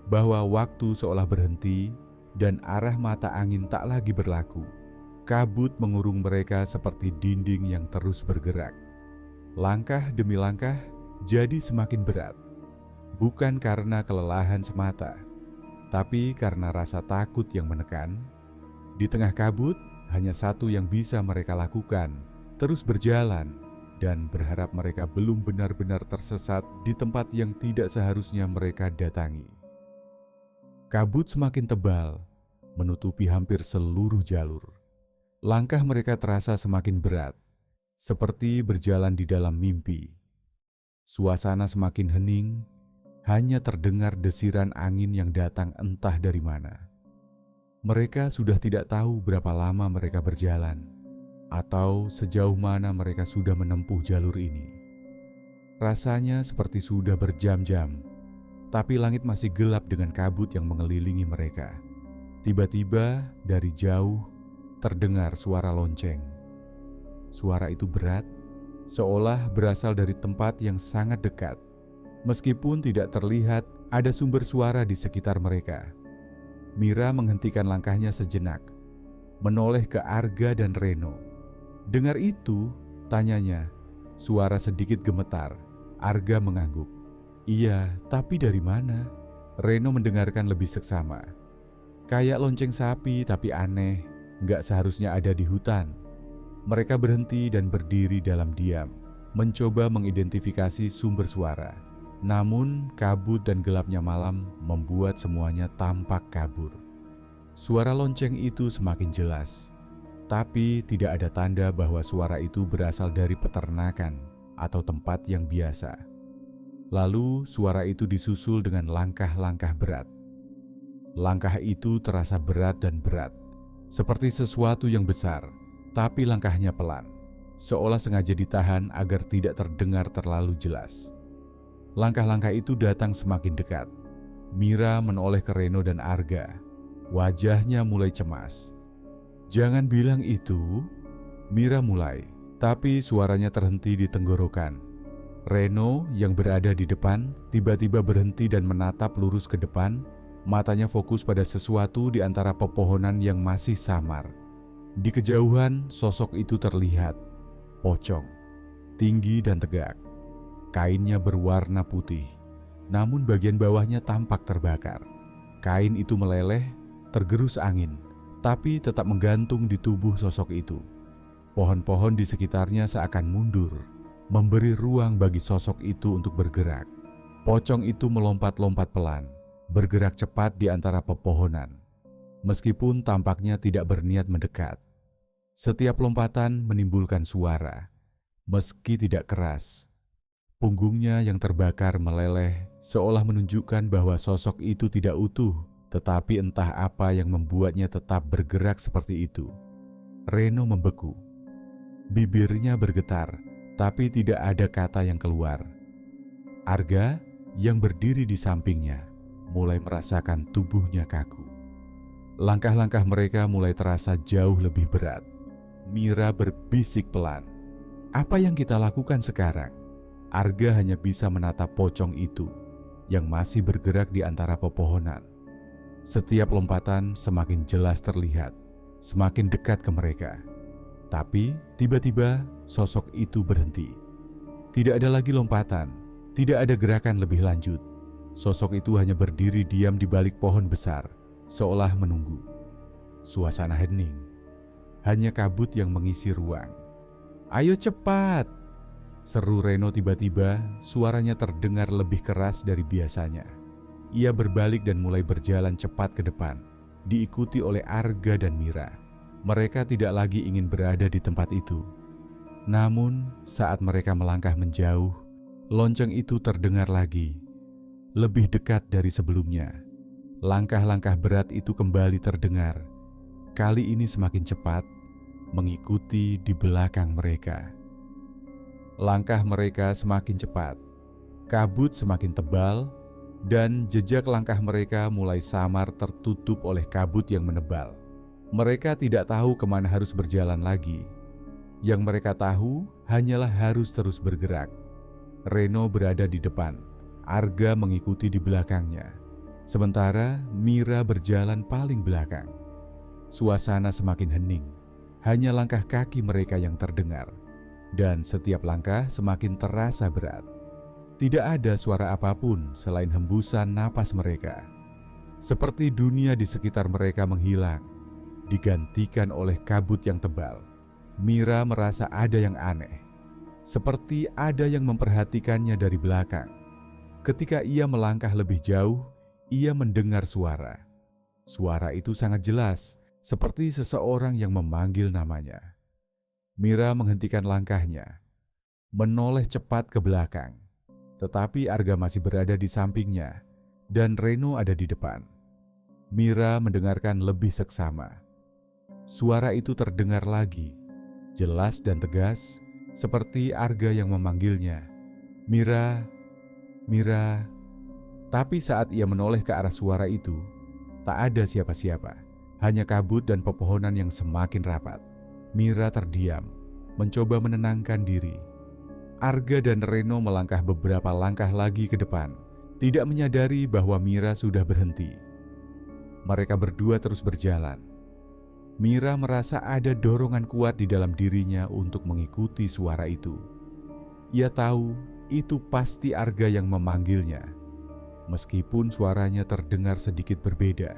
bahwa waktu seolah berhenti dan arah mata angin tak lagi berlaku. Kabut mengurung mereka seperti dinding yang terus bergerak. Langkah demi langkah jadi semakin berat, bukan karena kelelahan semata, tapi karena rasa takut yang menekan. Di tengah kabut, hanya satu yang bisa mereka lakukan, terus berjalan dan berharap mereka belum benar-benar tersesat di tempat yang tidak seharusnya mereka datangi. Kabut semakin tebal, menutupi hampir seluruh jalur. Langkah mereka terasa semakin berat, seperti berjalan di dalam mimpi. Suasana semakin hening, hanya terdengar desiran angin yang datang entah dari mana. Mereka sudah tidak tahu berapa lama mereka berjalan, atau sejauh mana mereka sudah menempuh jalur ini. Rasanya seperti sudah berjam-jam, tapi langit masih gelap dengan kabut yang mengelilingi mereka. Tiba-tiba dari jauh terdengar suara lonceng. Suara itu berat, seolah berasal dari tempat yang sangat dekat. Meskipun tidak terlihat ada sumber suara di sekitar mereka. Mira menghentikan langkahnya sejenak, menoleh ke Arga dan Reno. Dengar itu, tanyanya. Suara sedikit gemetar. Arga mengangguk. Iya, tapi dari mana? Reno mendengarkan lebih seksama. Kayak lonceng sapi tapi aneh, gak seharusnya ada di hutan. Mereka berhenti dan berdiri dalam diam, mencoba mengidentifikasi sumber suara. Namun kabut dan gelapnya malam membuat semuanya tampak kabur. Suara lonceng itu semakin jelas, tapi tidak ada tanda bahwa suara itu berasal dari peternakan atau tempat yang biasa. Lalu suara itu disusul dengan langkah-langkah berat. Langkah itu terasa berat dan berat, seperti sesuatu yang besar, tapi langkahnya pelan, seolah sengaja ditahan agar tidak terdengar terlalu jelas. Langkah-langkah itu datang semakin dekat. Mira menoleh ke Reno dan Arga. Wajahnya mulai cemas. Jangan bilang itu, Mira mulai, tapi suaranya terhenti di tenggorokan. Reno yang berada di depan tiba-tiba berhenti dan menatap lurus ke depan, matanya fokus pada sesuatu di antara pepohonan yang masih samar. Di kejauhan, sosok itu terlihat, pocong, tinggi dan tegak. Kainnya berwarna putih, namun bagian bawahnya tampak terbakar. Kain itu meleleh, tergerus angin, tapi tetap menggantung di tubuh sosok itu. Pohon-pohon di sekitarnya seakan mundur, memberi ruang bagi sosok itu untuk bergerak. Pocong itu melompat-lompat pelan, bergerak cepat di antara pepohonan, meskipun tampaknya tidak berniat mendekat. Setiap lompatan menimbulkan suara, meski tidak keras. Punggungnya yang terbakar meleleh seolah menunjukkan bahwa sosok itu tidak utuh, Tetapi entah apa yang membuatnya tetap bergerak seperti itu. Reno membeku. Bibirnya bergetar, tapi tidak ada kata yang keluar. Arga yang berdiri di sampingnya mulai merasakan tubuhnya kaku. Langkah-langkah mereka mulai terasa jauh lebih berat. Mira berbisik pelan. Apa yang kita lakukan sekarang? Arga hanya bisa menatap pocong itu yang masih bergerak di antara pepohonan. Setiap lompatan semakin jelas terlihat, semakin dekat ke mereka. Tapi tiba-tiba sosok itu berhenti. Tidak ada lagi lompatan, tidak ada gerakan lebih lanjut. Sosok itu hanya berdiri diam di balik pohon besar, seolah menunggu. Suasana hening, hanya kabut yang mengisi ruang. "Ayo cepat!" seru Reno tiba-tiba, suaranya terdengar lebih keras dari biasanya. Ia berbalik dan mulai berjalan cepat ke depan, diikuti oleh Arga dan Mira. Mereka tidak lagi ingin berada di tempat itu. Namun, saat mereka melangkah menjauh, lonceng itu terdengar lagi, lebih dekat dari sebelumnya. Langkah-langkah berat itu kembali terdengar, kali ini semakin cepat, mengikuti di belakang mereka. Langkah mereka semakin cepat, kabut semakin tebal, dan jejak langkah mereka mulai samar tertutup oleh kabut yang menebal. Mereka tidak tahu kemana harus berjalan lagi. Yang mereka tahu hanyalah harus terus bergerak. Reno berada di depan, Arga mengikuti di belakangnya. Sementara Mira berjalan paling belakang. Suasana semakin hening, hanya langkah kaki mereka yang terdengar. Dan setiap langkah semakin terasa berat. Tidak ada suara apapun selain hembusan napas mereka. Seperti dunia di sekitar mereka menghilang, digantikan oleh kabut yang tebal. Mira merasa ada yang aneh, seperti ada yang memperhatikannya dari belakang. Ketika ia melangkah lebih jauh, ia mendengar suara. Suara itu sangat jelas, seperti seseorang yang memanggil namanya. Mira menghentikan langkahnya, menoleh cepat ke belakang. Tetapi Arga masih berada di sampingnya, dan Reno ada di depan. Mira mendengarkan lebih seksama. Suara itu terdengar lagi, jelas dan tegas, seperti Arga yang memanggilnya. "Mira, Mira." Tapi saat ia menoleh ke arah suara itu, tak ada siapa-siapa, hanya kabut dan pepohonan yang semakin rapat. Mira terdiam, mencoba menenangkan diri. Arga dan Reno melangkah beberapa langkah lagi ke depan, tidak menyadari bahwa Mira sudah berhenti. Mereka berdua terus berjalan. Mira merasa ada dorongan kuat di dalam dirinya untuk mengikuti suara itu. Ia tahu itu pasti Arga yang memanggilnya, meskipun suaranya terdengar sedikit berbeda.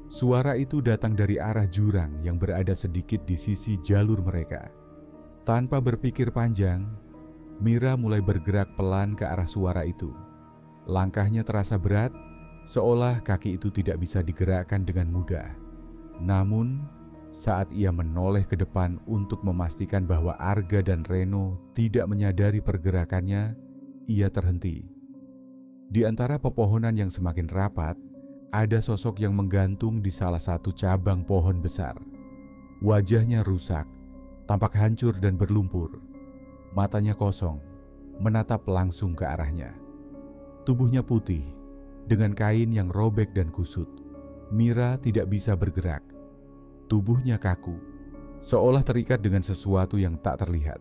Suara itu datang dari arah jurang yang berada sedikit di sisi jalur mereka. Tanpa berpikir panjang, Mira mulai bergerak pelan ke arah suara itu. Langkahnya terasa berat, seolah kaki itu tidak bisa digerakkan dengan mudah. Namun, saat ia menoleh ke depan untuk memastikan bahwa Arga dan Reno tidak menyadari pergerakannya, ia terhenti. Di antara pepohonan yang semakin rapat, ada sosok yang menggantung di salah satu cabang pohon besar. Wajahnya rusak, tampak hancur dan berlumpur. Matanya kosong, menatap langsung ke arahnya. Tubuhnya putih, dengan kain yang robek dan kusut. Mira tidak bisa bergerak. Tubuhnya kaku, seolah terikat dengan sesuatu yang tak terlihat.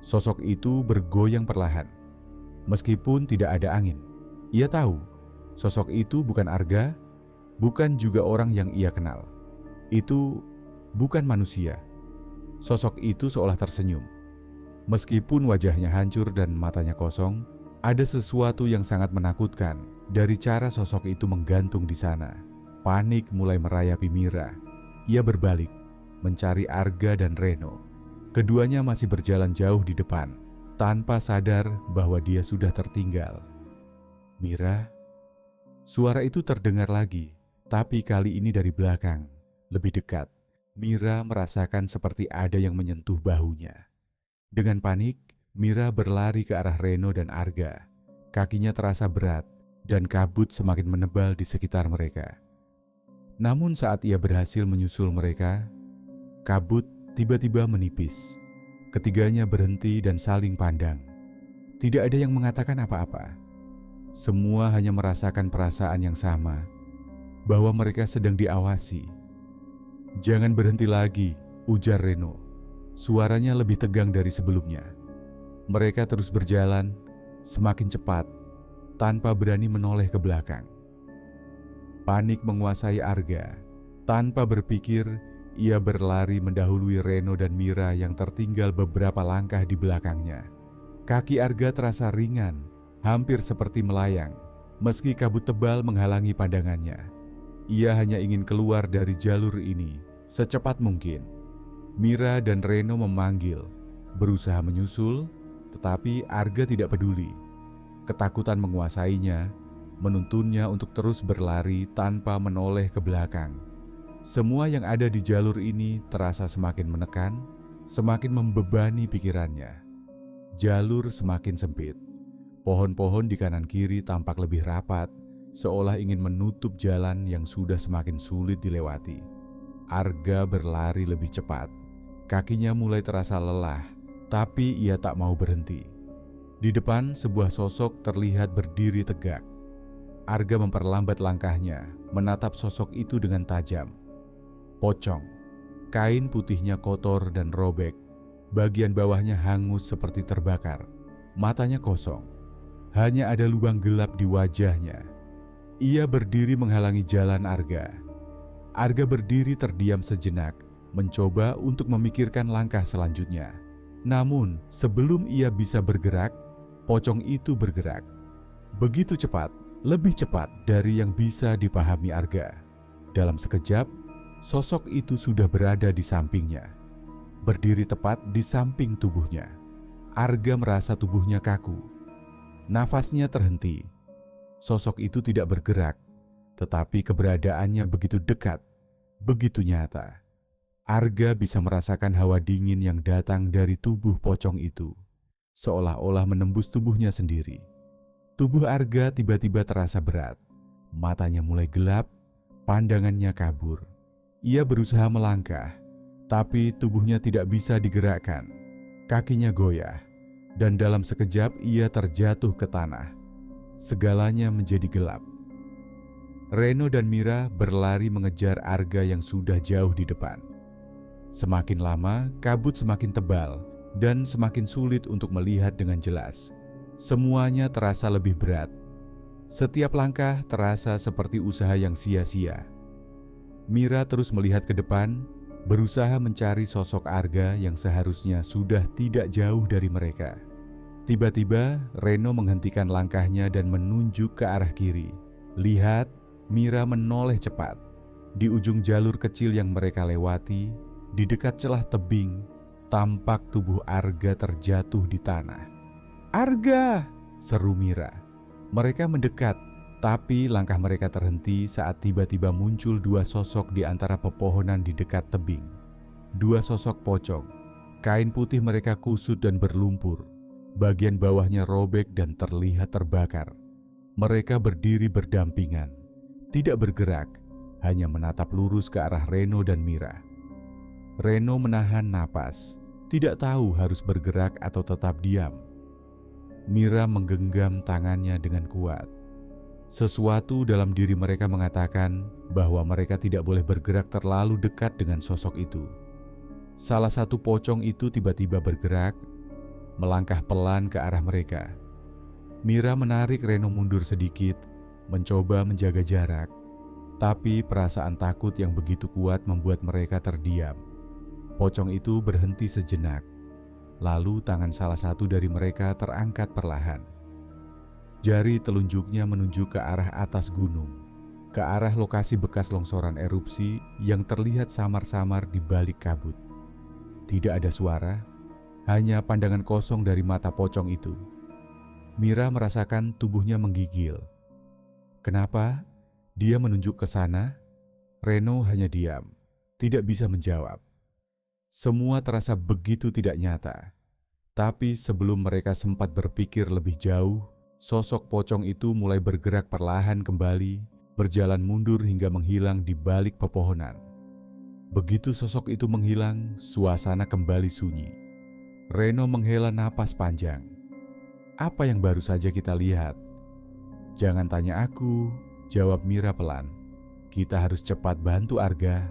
Sosok itu bergoyang perlahan. Meskipun tidak ada angin, ia tahu sosok itu bukan Arga, bukan juga orang yang ia kenal. Itu bukan manusia. Sosok itu seolah tersenyum. Meskipun wajahnya hancur dan matanya kosong, ada sesuatu yang sangat menakutkan dari cara sosok itu menggantung di sana. Panik mulai merayapi Mira. Ia berbalik, mencari Arga dan Reno. Keduanya masih berjalan jauh di depan, tanpa sadar bahwa dia sudah tertinggal. "Mira?" Suara itu terdengar lagi, tapi kali ini dari belakang, lebih dekat. Mira merasakan seperti ada yang menyentuh bahunya. Dengan panik, Mira berlari ke arah Reno dan Arga. Kakinya terasa berat, dan kabut semakin menebal di sekitar mereka. Namun saat ia berhasil menyusul mereka, kabut tiba-tiba menipis. Ketiganya berhenti dan saling pandang. Tidak ada yang mengatakan apa-apa. Semua hanya merasakan perasaan yang sama, bahwa mereka sedang diawasi. "Jangan berhenti lagi," ujar Reno. Suaranya lebih tegang dari sebelumnya. Mereka terus berjalan, semakin cepat, tanpa berani menoleh ke belakang. Panik menguasai Arga. Tanpa berpikir, ia berlari mendahului Reno dan Mira yang tertinggal beberapa langkah di belakangnya. Kaki Arga terasa ringan, hampir seperti melayang, meski kabut tebal menghalangi pandangannya. Ia hanya ingin keluar dari jalur ini secepat mungkin. Mira dan Reno memanggil, berusaha menyusul, tetapi Arga tidak peduli. Ketakutan menguasainya, menuntunnya untuk terus berlari tanpa menoleh ke belakang. Semua yang ada di jalur ini terasa semakin menekan, semakin membebani pikirannya. Jalur semakin sempit. Pohon-pohon di kanan kiri tampak lebih rapat, seolah ingin menutup jalan yang sudah semakin sulit dilewati. Arga berlari lebih cepat. Kakinya mulai terasa lelah, tapi ia tak mau berhenti. Di depan, sebuah sosok terlihat berdiri tegak. Arga memperlambat langkahnya, menatap sosok itu dengan tajam. Pocong. Kain putihnya kotor dan robek. Bagian bawahnya hangus seperti terbakar. Matanya kosong. Hanya ada lubang gelap di wajahnya. Ia berdiri menghalangi jalan Arga. Arga berdiri terdiam sejenak, mencoba untuk memikirkan langkah selanjutnya. Namun, sebelum ia bisa bergerak, pocong itu bergerak. Begitu cepat, lebih cepat dari yang bisa dipahami Arga. Dalam sekejap, sosok itu sudah berada di sampingnya, berdiri tepat di samping tubuhnya. Arga merasa tubuhnya kaku. Nafasnya terhenti. Sosok itu tidak bergerak, tetapi keberadaannya begitu dekat, begitu nyata. Arga bisa merasakan hawa dingin yang datang dari tubuh pocong itu, seolah-olah menembus tubuhnya sendiri. Tubuh Arga tiba-tiba terasa berat. Matanya mulai gelap, pandangannya kabur. Ia berusaha melangkah, tapi tubuhnya tidak bisa digerakkan. Kakinya goyah, dan dalam sekejap ia terjatuh ke tanah. Segalanya menjadi gelap. Reno dan Mira berlari mengejar Arga yang sudah jauh di depan. Semakin lama, kabut semakin tebal dan semakin sulit untuk melihat dengan jelas. Semuanya terasa lebih berat. Setiap langkah terasa seperti usaha yang sia-sia. Mira terus melihat ke depan, berusaha mencari sosok Arga yang seharusnya sudah tidak jauh dari mereka. Tiba-tiba, Reno menghentikan langkahnya dan menunjuk ke arah kiri. Lihat, Mira menoleh cepat. Di ujung jalur kecil yang mereka lewati, di dekat celah tebing, tampak tubuh Arga terjatuh di tanah. "Arga!" seru Mira. Mereka mendekat, tapi langkah mereka terhenti saat tiba-tiba muncul dua sosok di antara pepohonan di dekat tebing. Dua sosok pocong. Kain putih mereka kusut dan berlumpur. Bagian bawahnya robek dan terlihat terbakar. Mereka berdiri berdampingan, tidak bergerak, hanya menatap lurus ke arah Reno dan Mira. Reno menahan napas, tidak tahu harus bergerak atau tetap diam. Mira menggenggam tangannya dengan kuat. Sesuatu dalam diri mereka mengatakan bahwa mereka tidak boleh bergerak terlalu dekat dengan sosok itu. Salah satu pocong itu tiba-tiba bergerak, melangkah pelan ke arah mereka. Mira menarik Reno mundur sedikit, mencoba menjaga jarak, tapi perasaan takut yang begitu kuat membuat mereka terdiam. Pocong itu berhenti sejenak, lalu tangan salah satu dari mereka terangkat perlahan. Jari telunjuknya menunjuk ke arah atas gunung, ke arah lokasi bekas longsoran erupsi yang terlihat samar-samar di balik kabut. Tidak ada suara, hanya pandangan kosong dari mata pocong itu. Mira merasakan tubuhnya menggigil. Kenapa dia menunjuk ke sana? Reno hanya diam, tidak bisa menjawab. Semua terasa begitu tidak nyata. Tapi sebelum mereka sempat berpikir lebih jauh, sosok pocong itu mulai bergerak perlahan kembali berjalan mundur hingga menghilang di balik pepohonan. Begitu sosok itu menghilang, suasana kembali sunyi. Reno menghela napas panjang. Apa yang baru saja kita lihat? Jangan tanya aku, jawab Mira pelan. Kita harus cepat bantu Arga.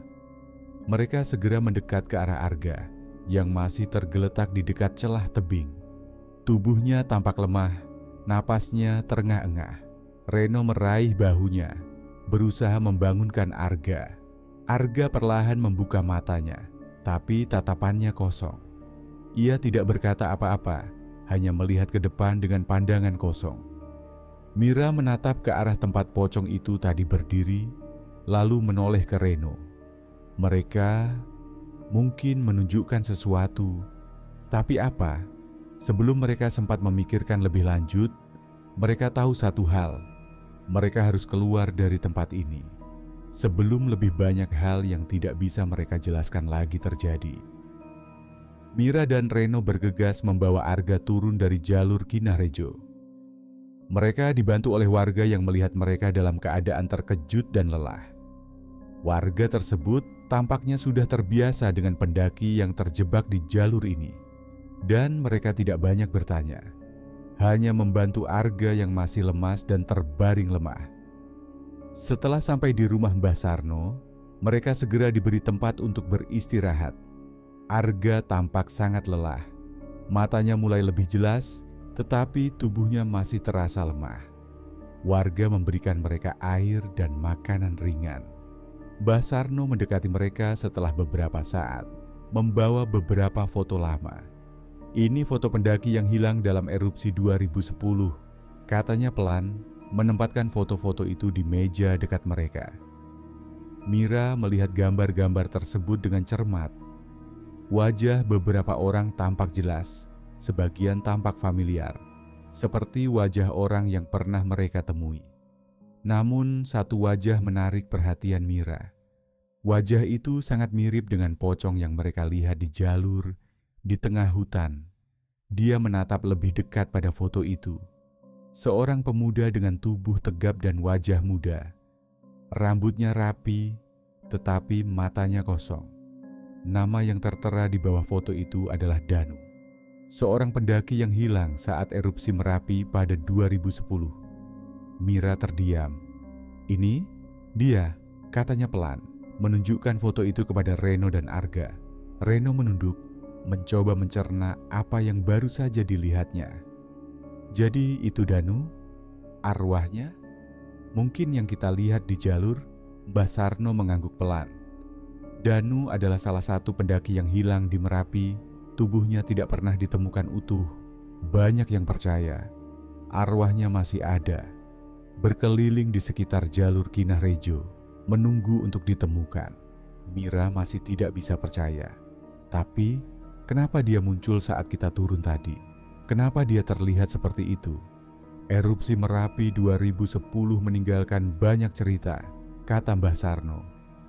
Mereka segera mendekat ke arah Arga yang masih tergeletak di dekat celah tebing. Tubuhnya tampak lemah, napasnya terengah-engah. Reno meraih bahunya, berusaha membangunkan Arga. Arga perlahan membuka matanya, tapi tatapannya kosong. Ia tidak berkata apa-apa, hanya melihat ke depan dengan pandangan kosong. Mira menatap ke arah tempat pocong itu tadi berdiri, lalu menoleh ke Reno. Mereka mungkin menunjukkan sesuatu, tapi apa? Sebelum mereka sempat memikirkan lebih lanjut, mereka tahu satu hal. Mereka harus keluar dari tempat ini sebelum lebih banyak hal yang tidak bisa mereka jelaskan lagi terjadi. Mira dan Reno bergegas membawa Arga turun dari jalur Kinarejyo. Mereka dibantu oleh warga yang melihat mereka dalam keadaan terkejut dan lelah. Warga tersebut tampaknya sudah terbiasa dengan pendaki yang terjebak di jalur ini, dan mereka tidak banyak bertanya, hanya membantu Arga yang masih lemas dan terbaring lemah. Setelah sampai di rumah Mbah Sarno, mereka segera diberi tempat untuk beristirahat. Arga tampak sangat lelah, matanya mulai lebih jelas, tetapi tubuhnya masih terasa lemah. Warga memberikan mereka air dan makanan ringan. Mbah Sarno mendekati mereka setelah beberapa saat, membawa beberapa foto lama. Ini foto pendaki yang hilang dalam erupsi 2010. Katanya pelan, menempatkan foto-foto itu di meja dekat mereka. Mira melihat gambar-gambar tersebut dengan cermat. Wajah beberapa orang tampak jelas, sebagian tampak familiar, seperti wajah orang yang pernah mereka temui. Namun satu wajah menarik perhatian Mira. Wajah itu sangat mirip dengan pocong yang mereka lihat di jalur di tengah hutan. Dia menatap lebih dekat pada foto itu. Seorang pemuda dengan tubuh tegap dan wajah muda. Rambutnya rapi, tetapi matanya kosong. Nama yang tertera di bawah foto itu adalah Danu, seorang pendaki yang hilang saat erupsi Merapi pada 2010. Mira terdiam. "Ini dia," katanya pelan, menunjukkan foto itu kepada Reno dan Arga. Reno menunduk, mencoba mencerna apa yang baru saja dilihatnya. "Jadi itu Danu? Arwahnya? Mungkin yang kita lihat di jalur?" Mbah Sarno mengangguk pelan. Danu adalah salah satu pendaki yang hilang di Merapi. Tubuhnya tidak pernah ditemukan utuh. Banyak yang percaya arwahnya masih ada, berkeliling di sekitar jalur Kinarejyo, menunggu untuk ditemukan. Mira masih tidak bisa percaya. Tapi, kenapa dia muncul saat kita turun tadi? Kenapa dia terlihat seperti itu? Erupsi Merapi 2010 meninggalkan banyak cerita, kata Mbah Sarno.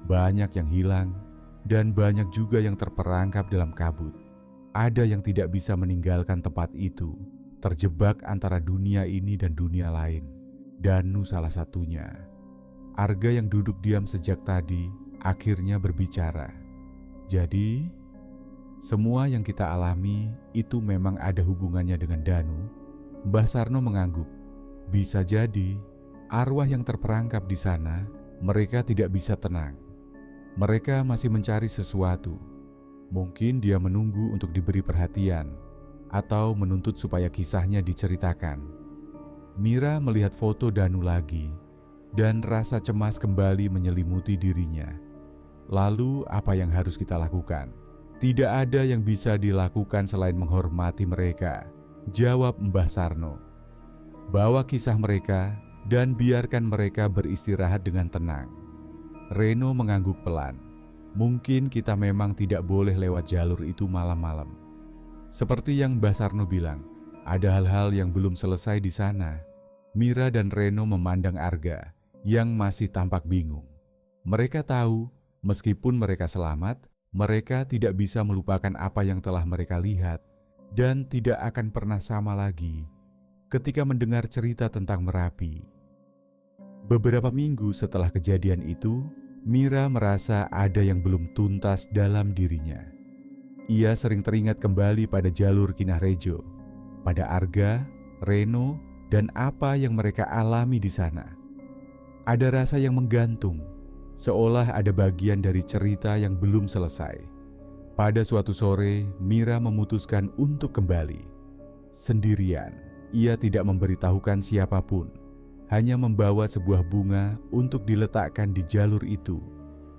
Banyak yang hilang, dan banyak juga yang terperangkap dalam kabut. Ada yang tidak bisa meninggalkan tempat itu, terjebak antara dunia ini dan dunia lain. Danu salah satunya. Arga yang duduk diam sejak tadi akhirnya berbicara. "Jadi, semua yang kita alami itu memang ada hubungannya dengan Danu?" Mbah Sarno mengangguk. "Bisa jadi, arwah yang terperangkap di sana, mereka tidak bisa tenang. Mereka masih mencari sesuatu. Mungkin dia menunggu untuk diberi perhatian, atau menuntut supaya kisahnya diceritakan." Mira melihat foto Danu lagi, dan rasa cemas kembali menyelimuti dirinya. Lalu apa yang harus kita lakukan? "Tidak ada yang bisa dilakukan selain menghormati mereka," jawab Mbah Sarno. "Bawa kisah mereka dan biarkan mereka beristirahat dengan tenang." Reno mengangguk pelan. "Mungkin kita memang tidak boleh lewat jalur itu malam-malam. Seperti yang Mbah Sarno bilang, ada hal-hal yang belum selesai di sana." Mira dan Reno memandang Arga yang masih tampak bingung. Mereka tahu, meskipun mereka selamat, mereka tidak bisa melupakan apa yang telah mereka lihat dan tidak akan pernah sama lagi ketika mendengar cerita tentang Merapi. Beberapa minggu setelah kejadian itu, Mira merasa ada yang belum tuntas dalam dirinya. Ia sering teringat kembali pada jalur Kinahrejo, pada Arga, Reno, dan apa yang mereka alami di sana. Ada rasa yang menggantung, seolah ada bagian dari cerita yang belum selesai. Pada suatu sore, Mira memutuskan untuk kembali. Sendirian, ia tidak memberitahukan siapapun, hanya membawa sebuah bunga untuk diletakkan di jalur itu,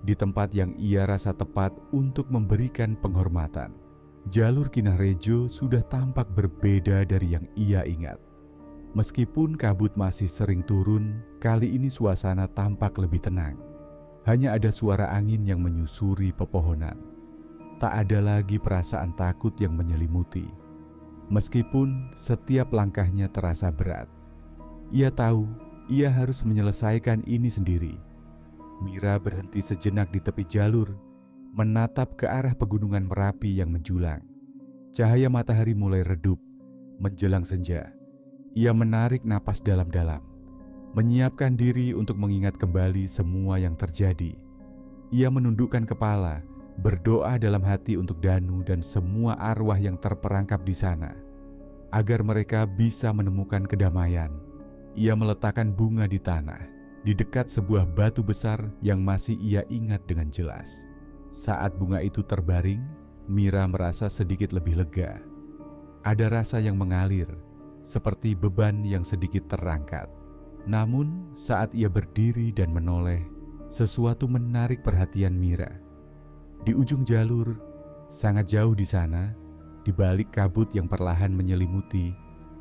di tempat yang ia rasa tepat untuk memberikan penghormatan. Jalur Kinahrejo sudah tampak berbeda dari yang ia ingat. Meskipun kabut masih sering turun, kali ini suasana tampak lebih tenang. Hanya ada suara angin yang menyusuri pepohonan. Tak ada lagi perasaan takut yang menyelimuti. Meskipun setiap langkahnya terasa berat, ia tahu ia harus menyelesaikan ini sendiri. Mira berhenti sejenak di tepi jalur, menatap ke arah pegunungan Merapi yang menjulang. Cahaya matahari mulai redup, menjelang senja. Ia menarik napas dalam-dalam, menyiapkan diri untuk mengingat kembali semua yang terjadi. Ia menundukkan kepala, berdoa dalam hati untuk Danu dan semua arwah yang terperangkap di sana, agar mereka bisa menemukan kedamaian. Ia meletakkan bunga di tanah, di dekat sebuah batu besar yang masih ia ingat dengan jelas. Saat bunga itu terbaring, Mira merasa sedikit lebih lega. Ada rasa yang mengalir, seperti beban yang sedikit terangkat. Namun, saat ia berdiri dan menoleh, sesuatu menarik perhatian Mira. Di ujung jalur, sangat jauh di sana, di balik kabut yang perlahan menyelimuti,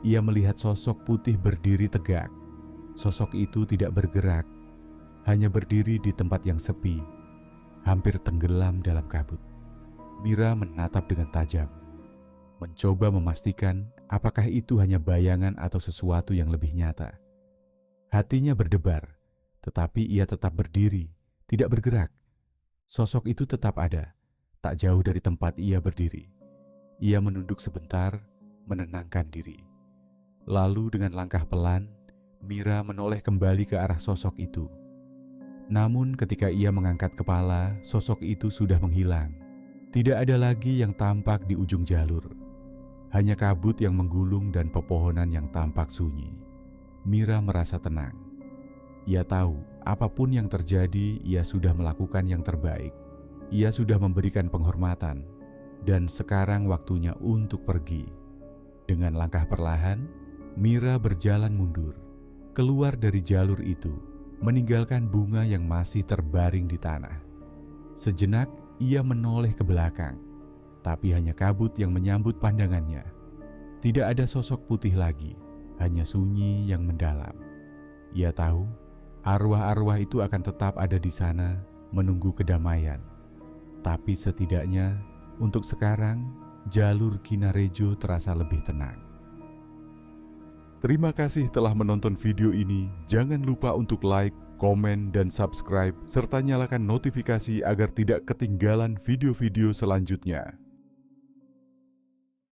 ia melihat sosok putih berdiri tegak. Sosok itu tidak bergerak, hanya berdiri di tempat yang sepi, hampir tenggelam dalam kabut. Mira menatap dengan tajam, mencoba memastikan apakah itu hanya bayangan atau sesuatu yang lebih nyata. Hatinya berdebar, tetapi ia tetap berdiri, tidak bergerak. Sosok itu tetap ada, tak jauh dari tempat ia berdiri. Ia menunduk sebentar, menenangkan diri. Lalu dengan langkah pelan, Mira menoleh kembali ke arah sosok itu. Namun ketika ia mengangkat kepala, sosok itu sudah menghilang. Tidak ada lagi yang tampak di ujung jalur. Hanya kabut yang menggulung dan pepohonan yang tampak sunyi. Mira merasa tenang. Ia tahu apapun yang terjadi, ia sudah melakukan yang terbaik. Ia sudah memberikan penghormatan, dan sekarang waktunya untuk pergi. Dengan langkah perlahan, Mira berjalan mundur, keluar dari jalur itu, meninggalkan bunga yang masih terbaring di tanah. Sejenak ia menoleh ke belakang, tapi hanya kabut yang menyambut pandangannya. Tidak ada sosok putih lagi, hanya sunyi yang mendalam. Ia tahu arwah-arwah itu akan tetap ada di sana menunggu kedamaian. Tapi setidaknya untuk sekarang jalur Kinahrejo terasa lebih tenang. Terima kasih telah menonton video ini. Jangan lupa untuk like, komen, dan subscribe, serta nyalakan notifikasi agar tidak ketinggalan video-video selanjutnya.